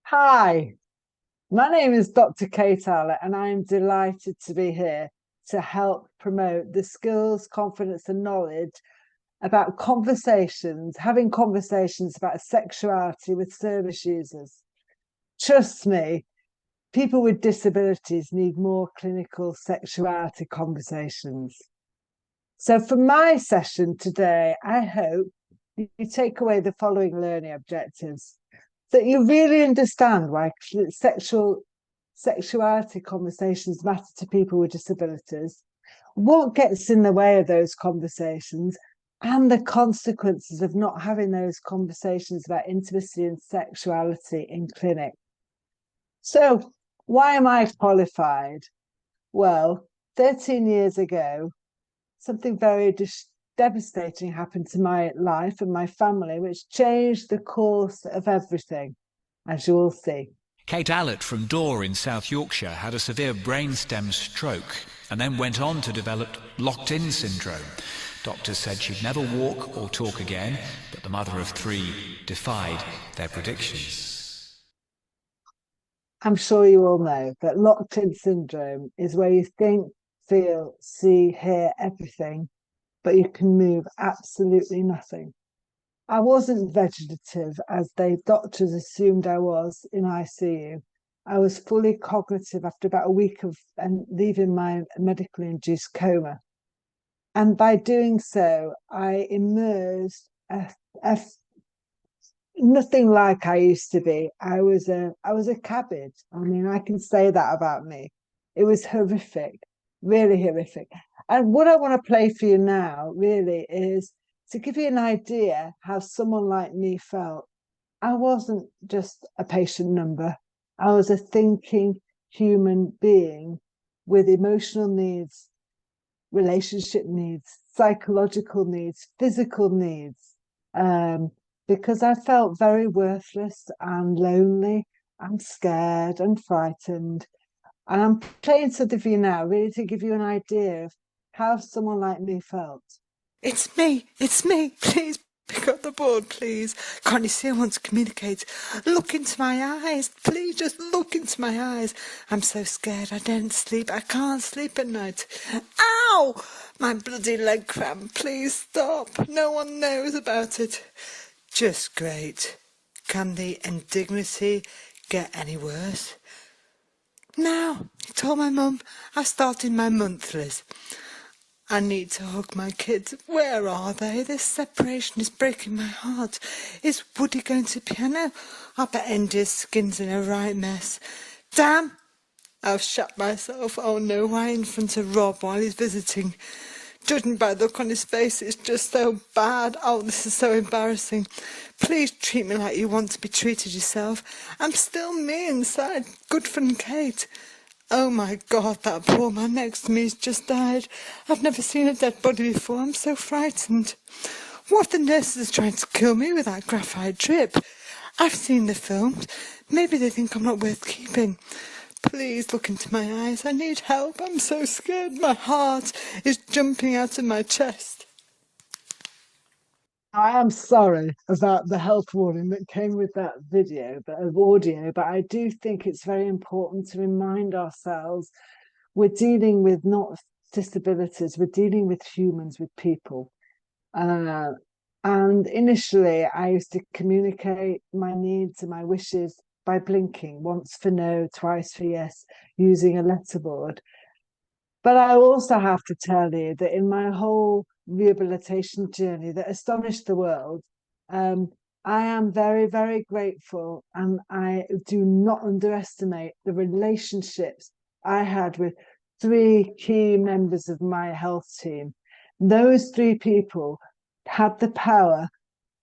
Hi, my name is Dr. Kate Allatt, and I am delighted to be here to help promote the skills, confidence, and knowledge about having conversations about sexuality with service users. Trust me, people with disabilities need more clinical sexuality conversations. So, for my session today, I hope you take away the following learning objectives: that you really understand why sexuality conversations matter to people with disabilities, what gets in the way of those conversations, and the consequences of not having those conversations about intimacy and sexuality in clinic. So, why am I qualified? Well, 13 years ago, something very devastating happened to my life and my family, which changed the course of everything, as you will see. Kate Allatt from Dore in South Yorkshire had a severe brainstem stroke and then went on to develop locked-in syndrome. Doctors said she'd never walk or talk again, but the mother of three defied their predictions. I'm sure you all know that locked-in syndrome is where you think, feel, see, hear everything, but you can move absolutely nothing. I wasn't vegetative, as the doctors assumed I was in ICU. I was fully cognitive after about a week of leaving my medically induced coma. And by doing so, I emerged nothing like I used to be. I was a cabbage. I mean, I can say that about me. It was horrific, really horrific. And what I want to play for you now really is to give you an idea how someone like me felt. I wasn't just a patient number. I was a thinking human being with emotional needs, relationship needs, psychological needs, physical needs, because I felt very worthless and lonely and scared and frightened. And I'm playing something for you now, really to give you an idea of how someone like me felt. It's me, please pick up the board, please. Can't you see I want to communicate? Look into my eyes, please, just look into my eyes. I'm so scared, I don't sleep, I can't sleep at night. Ow! My bloody leg cramp, please stop. No one knows about it. Just great. Can the indignity get any worse? Now, I told my mum I've started my monthlies. I need to hug my kids. Where are they? This separation is breaking my heart. Is Woody going to piano? I bet Indy's skin's in a right mess. Damn! I've shut myself. Oh no, why in front of Rob while he's visiting? Judging by the look on his face, it's just so bad. Oh, this is so embarrassing. Please treat me like you want to be treated yourself. I'm still me inside. Good for Kate. Oh my God, that poor man next to me's just died. I've never seen a dead body before. I'm so frightened. What if the nurses are trying to kill me with that graphite drip? I've seen the films. Maybe they think I'm not worth keeping. Please look into my eyes. I need help. I'm so scared. My heart is jumping out of my chest. I am sorry about the health warning that came with that video, of audio, but I do think it's very important to remind ourselves we're dealing with not disabilities, we're dealing with humans, with people. And initially, I used to communicate my needs and my wishes by blinking, once for no, twice for yes, using a letterboard. But I also have to tell you that in my whole rehabilitation journey that astonished the world, I am very, very grateful, and I do not underestimate the relationships I had with three key members of my health team. Those three people had the power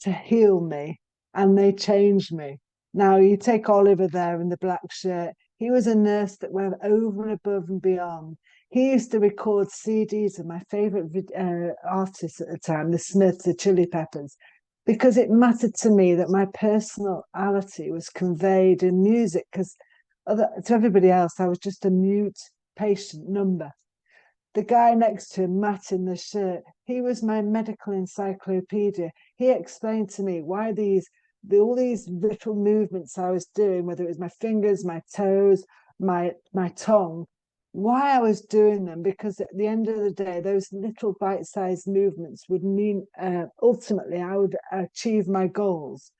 to heal me, and they changed me. Now, you take Oliver there in the black shirt. He was a nurse that went over and above and beyond. He used to record CDs of my favorite artists at the time, the Smiths, the Chili Peppers, because it mattered to me that my personality was conveyed in music, because to everybody else, I was just a mute patient number. The guy next to him, Matt in the shirt, he was my medical encyclopedia. He explained to me why these all these little movements I was doing, whether it was my fingers, my toes, my tongue, why I was doing them, because at the end of the day, those little bite-sized movements would mean ultimately I would achieve my goals.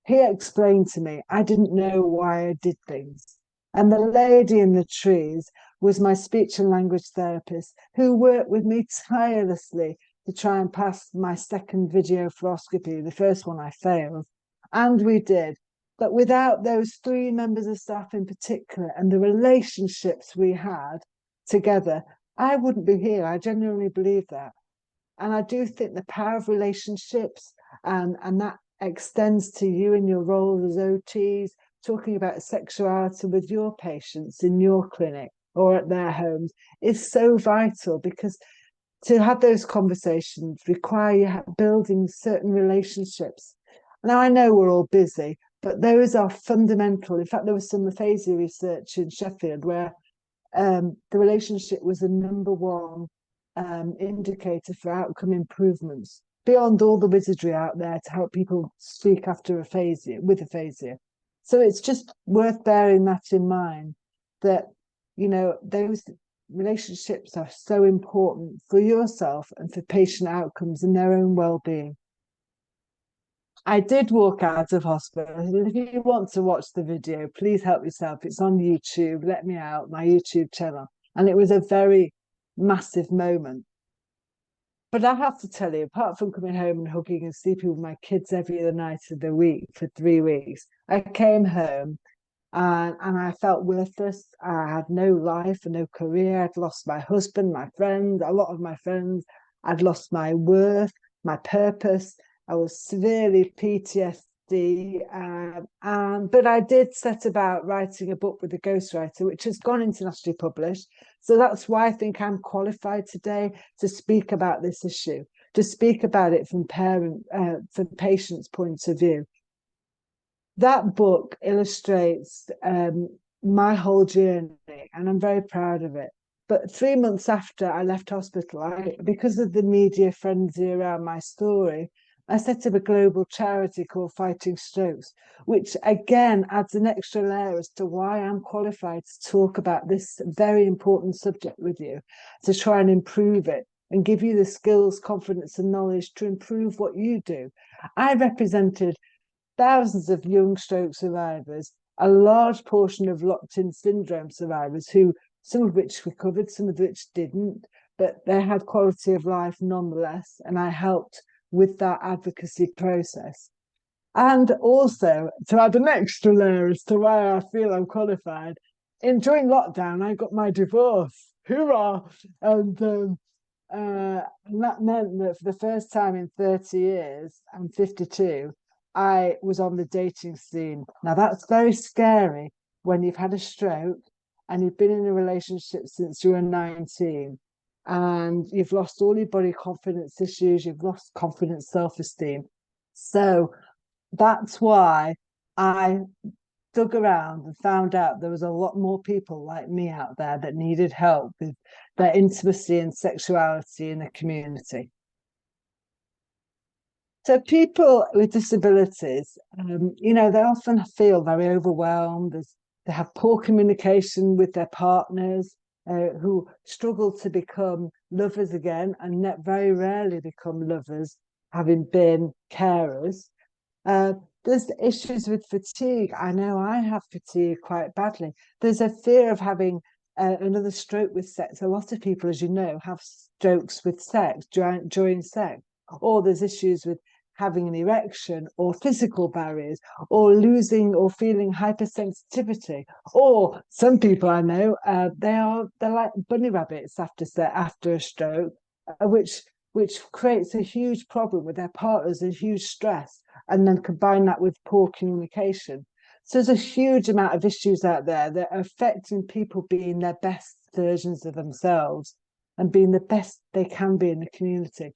He explained to me, I didn't know why I did things. And the lady in the trees was my speech and language therapist, who worked with me tirelessly to try and pass my second video fluoroscopy. The first one I failed, and we did. But without those 3 members of staff in particular and the relationships we had together, I wouldn't be here. I genuinely believe that. And I do think the power of relationships, and that extends to you in your role as OTs, talking about sexuality with your patients in your clinic or at their homes, is so vital, because to have those conversations require you building certain relationships. Now, I know we're all busy, but those are fundamental. In fact, there was some aphasia research in Sheffield where the relationship was the #1 indicator for outcome improvements, beyond all the wizardry out there to help people speak after aphasia, with aphasia. So it's just worth bearing that in mind, that, you know, those relationships are so important for yourself and for patient outcomes and their own well-being. I did walk out of hospital. If you want to watch the video, please help yourself. It's on YouTube. Let me out, my YouTube channel. And it was a very massive moment. But I have to tell you, apart from coming home and hugging and sleeping with my kids every other night of the week for 3 weeks, I came home and I felt worthless. I had no life and no career. I'd lost my husband, my friends, a lot of my friends. I'd lost my worth, my purpose. I was severely PTSD, but I did set about writing a book with a ghostwriter, which has gone internationally published. So that's why I think I'm qualified today to speak about this issue, to speak about it from patients' points of view. That book illustrates my whole journey, and I'm very proud of it. But 3 months after I left hospital, because of the media frenzy around my story, I set up a global charity called Fighting Strokes, which again adds an extra layer as to why I'm qualified to talk about this very important subject with you, to try and improve it and give you the skills, confidence, and knowledge to improve what you do. I represented thousands of young stroke survivors, a large portion of locked-in syndrome survivors, who some of which recovered, some of which didn't, but they had quality of life nonetheless, and I helped with that advocacy process. And also, to add an extra layer as to why I feel I'm qualified, during lockdown, I got my divorce. Hoorah! And that meant that for the first time in 30 years, I'm 52, I was on the dating scene. Now, that's very scary when you've had a stroke and you've been in a relationship since you were 19. And you've lost all your body confidence issues, you've lost confidence, self-esteem. So that's why I dug around and found out there was a lot more people like me out there that needed help with their intimacy and sexuality in the community. So people with disabilities, you know, they often feel very overwhelmed. They have poor communication with their partners, who struggle to become lovers again, and very rarely become lovers, having been carers. There's issues with fatigue. I know I have fatigue quite badly. There's a fear of having another stroke with sex. A lot of people, as you know, have strokes with sex, during sex. Or there's issues with having an erection, or physical barriers, or losing or feeling hypersensitivity. Or some people I know, they're like bunny rabbits after a stroke, which creates a huge problem with their partners and huge stress, and then combine that with poor communication. So there's a huge amount of issues out there that are affecting people being their best versions of themselves and being the best they can be in the community.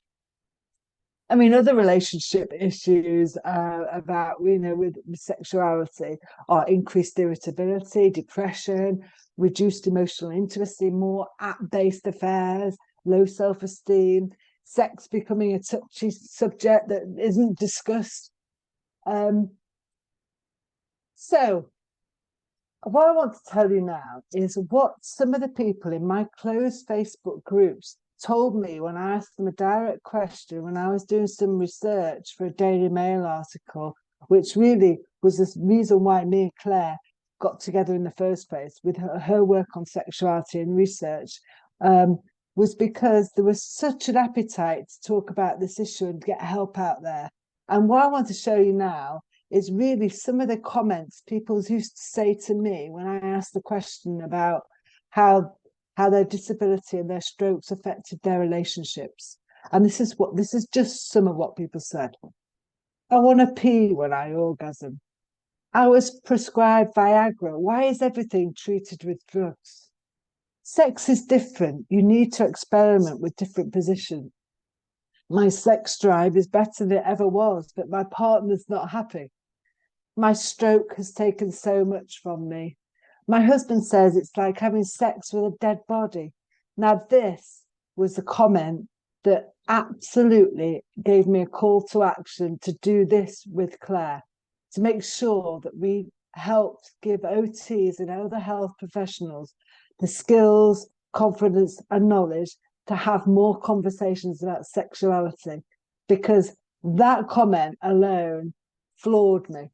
I mean, other relationship issues about, you know, with sexuality are increased irritability, depression, reduced emotional intimacy, more app-based affairs, low self-esteem, sex becoming a touchy subject that isn't discussed. So what I want to tell you now is what some of the people in my closed Facebook groups told me when I asked them a direct question when I was doing some research for a Daily Mail article, which really was the reason why me and Claire got together in the first place with her work on sexuality and research, was because there was such an appetite to talk about this issue and get help out there. And what I want to show you now is really some of the comments people used to say to me when I asked the question about how their disability and their strokes affected their relationships. And this is just some of what people said. I want to pee when I orgasm. I was prescribed Viagra. Why is everything treated with drugs? Sex is different. You need to experiment with different positions. My sex drive is better than it ever was, but my partner's not happy. My stroke has taken so much from me. My husband says it's like having sex with a dead body. Now, this was a comment that absolutely gave me a call to action to do this with Claire, to make sure that we helped give OTs and other health professionals the skills, confidence, and knowledge to have more conversations about sexuality, because that comment alone floored me.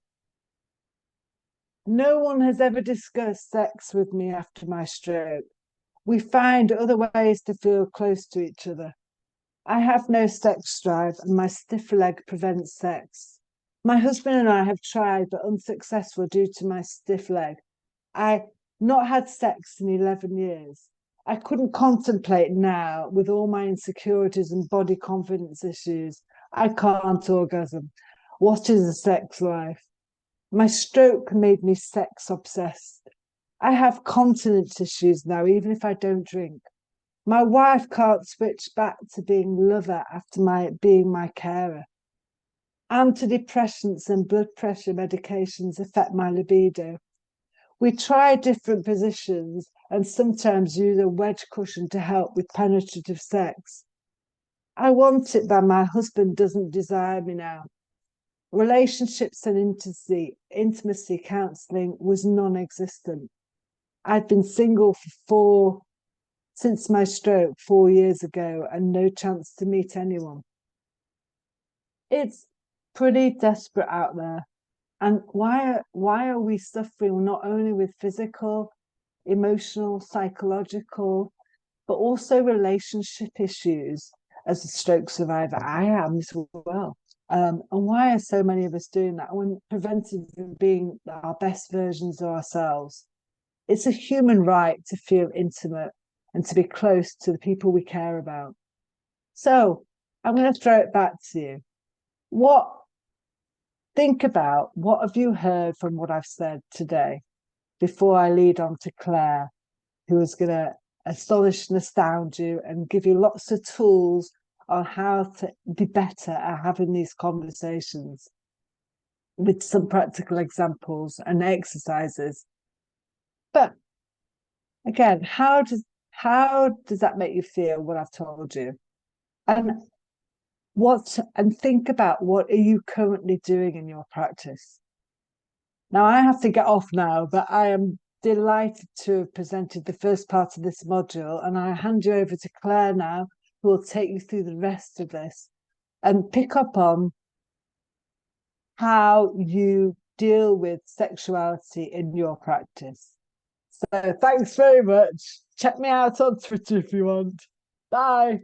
No one has ever discussed sex with me after my stroke. We find other ways to feel close to each other. I have no sex drive and my stiff leg prevents sex. My husband and I have tried but unsuccessful due to my stiff leg. I not had sex in 11 years. I couldn't contemplate now with all my insecurities and body confidence issues. I can't orgasm. What is a sex life? My stroke made me sex obsessed. I have continence issues now, even if I don't drink. My wife can't switch back to being lover after being my carer. Antidepressants and blood pressure medications affect my libido. We try different positions and sometimes use a wedge cushion to help with penetrative sex. I want it, but my husband doesn't desire me now. Relationships and intimacy counselling was non-existent. I'd been single since my stroke 4 years ago and no chance to meet anyone. It's pretty desperate out there. And why are we suffering not only with physical, emotional, psychological, but also relationship issues as a stroke survivor? I am as well. And why are so many of us doing that when prevented from being our best versions of ourselves? It's a human right to feel intimate and to be close to the people we care about. So I'm going to throw it back to you. Think about what have you heard from what I've said today before I lead on to Claire, who is going to astonish and astound you and give you lots of tools on how to be better at having these conversations with some practical examples and exercises. But again, how does that make you feel, what I've told you? And think about what are you currently doing in your practice. Now, I have to get off now, but I am delighted to have presented the first part of this module, and I hand you over to Claire now, who will take you through the rest of this and pick up on how you deal with sexuality in your practice. So thanks very much. Check me out on Twitter if you want. Bye.